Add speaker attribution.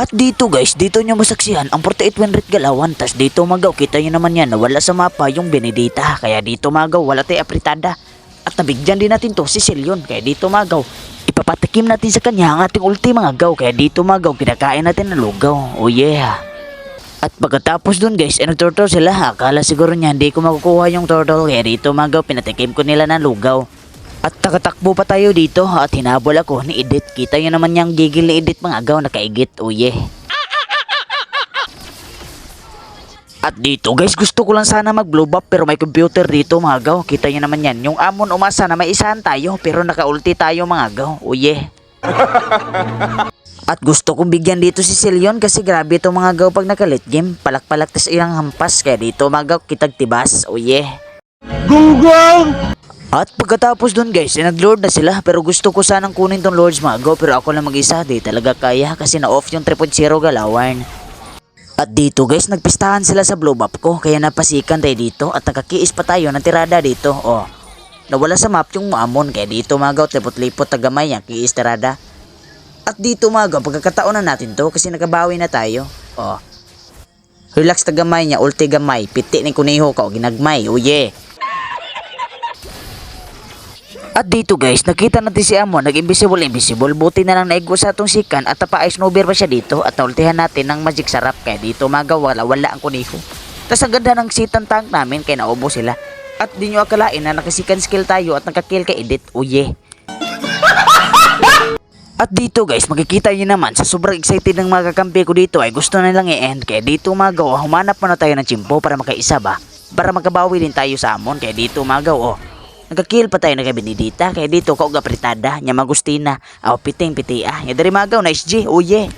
Speaker 1: At dito guys, dito nyo masaksihan ang 48 win rate galawan. Tas dito magaw, kita nyo naman yan na wala sa mapa yung Benedita. Kaya dito magaw, wala tayo apritada. At nabigyan din natin to si Celion. Kaya dito magaw, ipapatikim natin sa kanya ang ating ulti mga gaw. Kaya dito magaw, kinakain natin ng lugaw. Oh yeah. At pagkatapos dun guys, nagturtle sila. Akala siguro niya hindi ko makukuha yung turtle. Kaya dito magaw, pinatikim ko nila ng lugaw. At nakatakbo pa tayo dito at hinabol ako ni Edith. Kita nyo naman yung gigil ni Edith mga agaw, nakaigit. Oh yeah. At dito guys, gusto ko lang sana mag blow up pero may computer dito mga agaw. Kita nyo naman yan. Yung amon umasa na may isahan tayo pero naka-ulti tayo mga agaw. Oh yeah. At gusto kong bigyan dito si Celion kasi grabe itong mga agaw pag naka-late game. Palak-palak tas ilang hampas. Kaya dito mga agaw, kitag tibas. Oh yeah.
Speaker 2: Gunggong!
Speaker 1: At pagkatapos dun guys, nag-lord na sila pero gusto ko sanang kunin tong lords mga agaw pero ako lang mag-isa, di talaga kaya kasi na-off yung 3.0 galawan. At dito guys, nagpistahan sila sa blow up ko kaya napasikan tayo dito at nakakiis pa tayo ng tirada dito. Oh, nawala sa map yung Amon kaya dito mga agaw, lipot-lipot tagamay yan, kiis tirada. At dito mga agaw, pagkakataon na natin to kasi nakabawi na tayo. Oh, relax tagamay niya, ulti gamay, piti ni kuniho ka o ginagmay, oh yeah. At dito guys, nakita natin si Amon, nag-invisible, buti na lang naigwa sa atong sikan at napa-ice snowbear pa siya dito at naultihan natin ng magic sarap kaya dito mga wala ang kuniho. Tas ang ganda ng sitan tank namin kaya naubo sila. At di nyo akalain na nakasikan skill tayo at nakakill kay Edith, oh yeah. At dito guys, makikita nyo naman sa sobrang excited ng mga kakampi ko dito ay gusto na lang i-end kaya dito mga humanap muna tayo ng chimpo para makaisa ba? Para makabawi din tayo sa Amon kaya dito mga oh. Nagka-kill pa tayo na kay Benedita kaya dito kauga pritada nya Magustina. Aw piting-piti nya dari magaw nice G. Oh yeah.